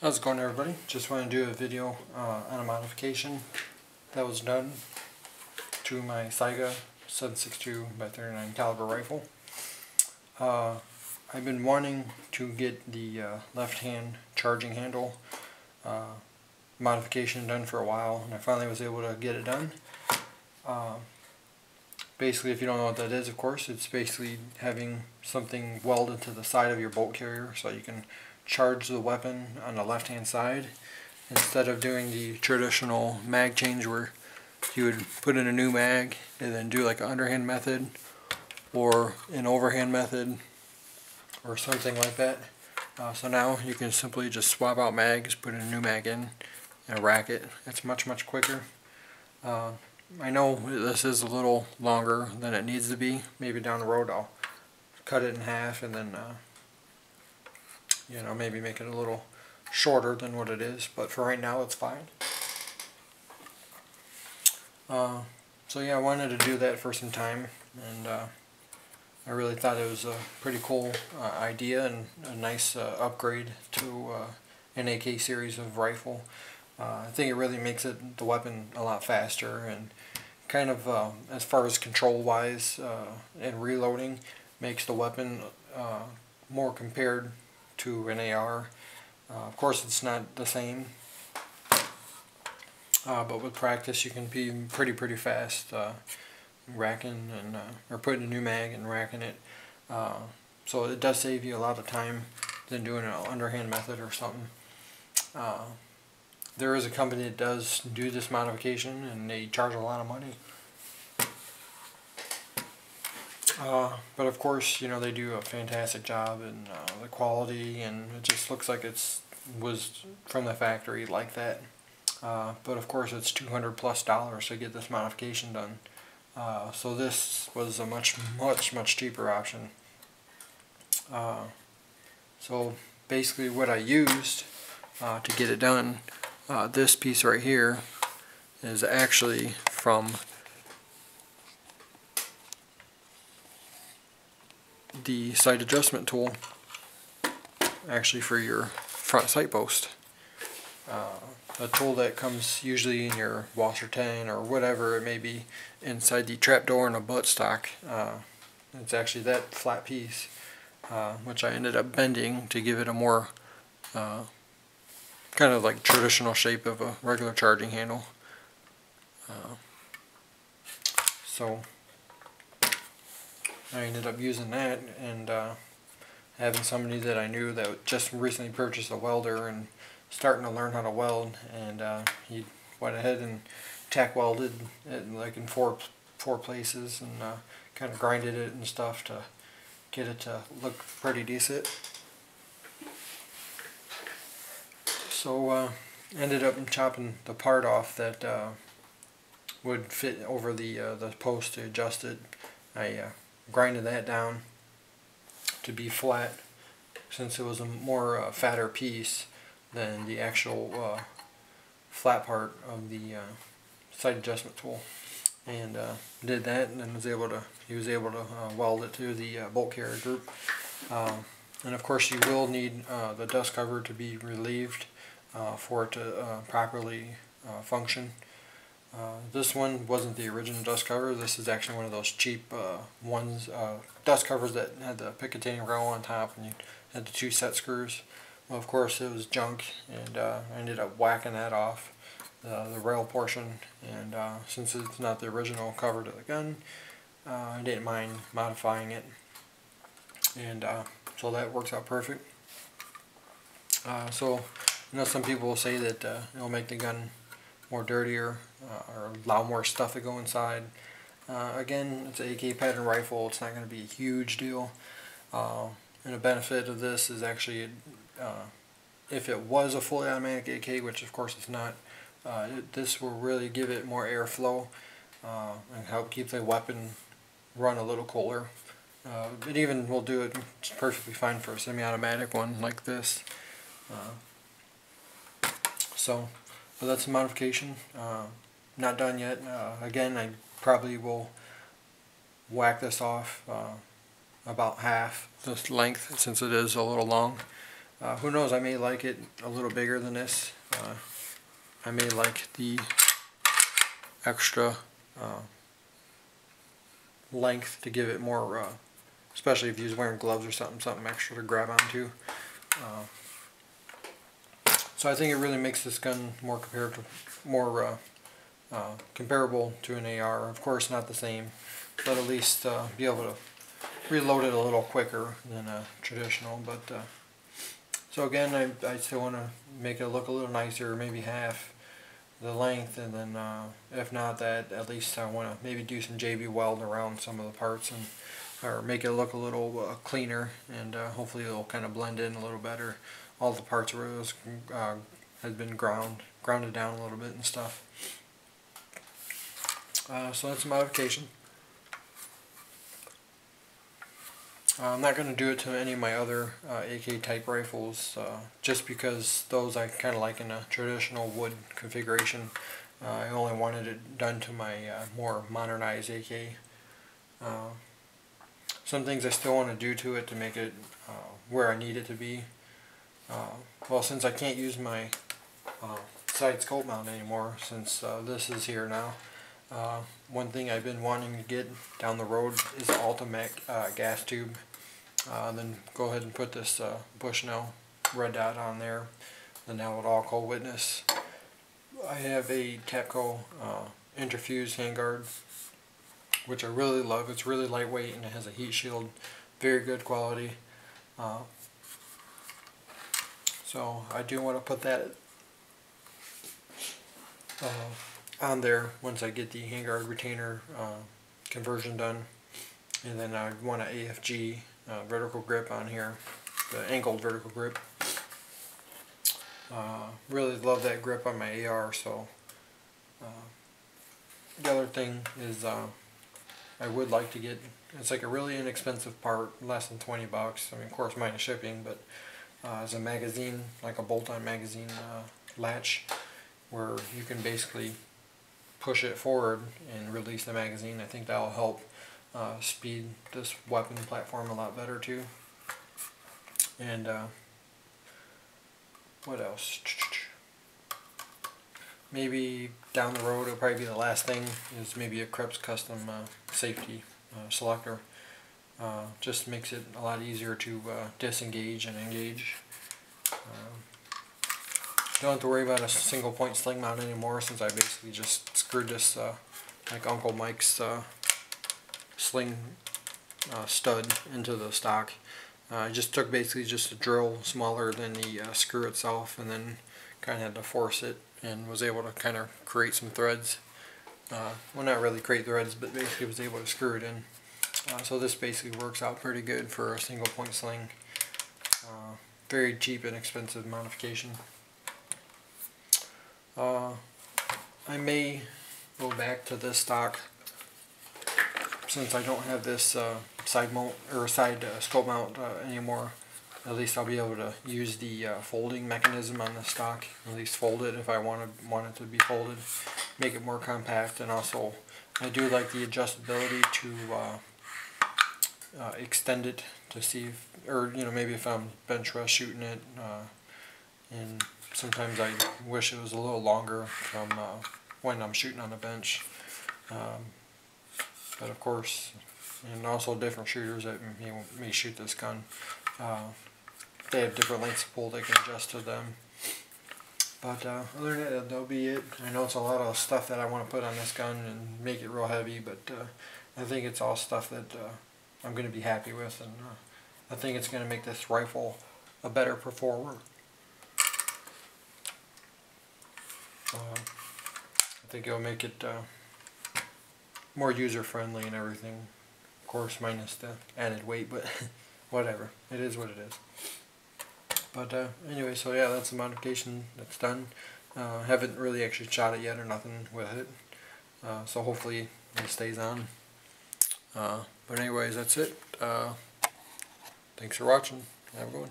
How's it going, everybody? Just want to do a video on a modification that was done to my Saiga 7.62x39 caliber rifle. I've been wanting to get the left hand charging handle modification done for a while, and I finally was able to get it done. Basically, if you don't know what that is, of course, it's basically having something welded to the side of your bolt carrier so you can charge the weapon on the left hand side instead of doing the traditional mag change where you would put in a new mag and then do like an underhand method or an overhand method or something like that. So now you can simply just swap out mags, put in a new mag in, and rack it. It's much quicker. I know this is a little longer than it needs to be. Maybe down the road I'll cut it in half and then maybe make it a little shorter than what it is, but for right now it's fine. So yeah, I wanted to do that for some time, and I really thought it was a pretty cool idea and a nice upgrade to an AK series of rifle. I think it really makes the weapon a lot faster, and kind of as far as control wise and reloading, makes the weapon more compared to an AR. Of course it's not the same, but with practice you can be pretty fast racking and or putting a new mag and racking it. So it does save you a lot of time than doing an underhand method or something. There is a company that does do this modification, and they charge a lot of money. But of course, they do a fantastic job in the quality, and it just looks like it was from the factory like that. But of course, it's $200+ to get this modification done. So this was a much cheaper option. So basically, what I used to get it done, this piece right here, is actually from the sight adjustment tool, actually for your front sight post. A tool that comes usually in your washer 10 or whatever it may be inside the trapdoor and a buttstock. It's actually that flat piece, which I ended up bending to give it a more kind of like traditional shape of a regular charging handle. So I ended up using that, and having somebody that I knew that just recently purchased a welder and starting to learn how to weld, and he went ahead and tack welded it like in four places, and kind of grinded it and stuff to get it to look pretty decent. So ended up chopping the part off that would fit over the post to adjust it. I grinded that down to be flat, since it was a more fatter piece than the actual flat part of the sight adjustment tool, and did that, and then he was able to weld it to the bolt carrier group. And of course you will need the dust cover to be relieved for it to properly function. This one wasn't the original dust cover. This is actually one of those cheap ones, dust covers that had the Picatinny rail on top, and you had the 2 set screws. Well, of course it was junk, and I ended up whacking that off, the rail portion, and since it's not the original cover to the gun, I didn't mind modifying it, and so that works out perfect. So some people will say that it'll make the gun more dirtier or allow more stuff to go inside. Again, it's an AK pattern rifle. It's not going to be a huge deal. And a benefit of this is actually, if it was a fully automatic AK, which of course it's not, this will really give it more airflow and help keep the weapon run a little cooler. It even will do it perfectly fine for a semi-automatic one like this. So that's a modification. Not done yet. Again, I probably will whack this off about half this length, since it is a little long. Who knows, I may like it a little bigger than this. I may like the extra length to give it more, especially if you're wearing gloves or something extra to grab onto. So I think it really makes this gun more comparable to an AR. Of course, not the same, but at least be able to reload it a little quicker than a traditional. But so again, I still want to make it look a little nicer, maybe half the length, and then if not that, at least I want to maybe do some JB weld around some of the parts, and or make it look a little cleaner, and hopefully it'll kind of blend in a little better. All the parts where it was had been grounded down a little bit and stuff. So that's a modification. I'm not going to do it to any of my other AK type rifles, just because those I kind of like in a traditional wood configuration. I only wanted it done to my more modernized AK. Some things I still want to do to it to make it where I need it to be. Well, since I can't use my side scope mount anymore, since this is here now, one thing I've been wanting to get down the road is the ultimate gas tube. Then go ahead and put this Bushnell red dot on there. Then that would all call witness. I have a Tapco interfused handguard, which I really love. It's really lightweight and it has a heat shield, very good quality. So I do want to put that on there once I get the handguard retainer conversion done. And then I want an AFG vertical grip on here, the angled vertical grip. Really love that grip on my AR. So the other thing is I would like to get, it's like a really inexpensive part, less than 20 bucks. I mean, of course minus shipping, but as a magazine, like a bolt-on magazine latch, where you can basically push it forward and release the magazine. I think that'll help speed this weapon platform a lot better too. And what else? Maybe down the road, it'll probably be the last thing, is maybe a Krebs custom safety selector. Just makes it a lot easier to disengage and engage. Don't have to worry about a single point sling mount anymore, since I basically just screwed this like Uncle Mike's sling stud into the stock. I just took basically just a drill smaller than the screw itself, and then kind of had to force it, and was able to kind of create some threads. Well, not really create threads, but basically was able to screw it in. So this basically works out pretty good for a single point sling. Very cheap and expensive modification. I may go back to this stock, since I don't have this side mount or side scope mount anymore. At least I'll be able to use the folding mechanism on the stock. At least fold it if I want it to be folded, make it more compact. And also, I do like the adjustability to extend it to see if, or maybe if I'm bench rest shooting it, and sometimes I wish it was a little longer from when I'm shooting on the bench. But of course, and also different shooters that may shoot this gun, they have different lengths of pull they can adjust to them. But other than that, that'll be it. I know it's a lot of stuff that I want to put on this gun and make it real heavy, but I think it's all stuff that I'm going to be happy with, and I think it's going to make this rifle a better performer. I think it'll make it more user-friendly and everything. Of course, minus the added weight, but whatever. It is what it is. But anyway, so yeah, that's the modification that's done. Haven't really actually shot it yet or nothing with it. So hopefully it stays on. But anyways, that's it. Thanks for watching. Have a good one.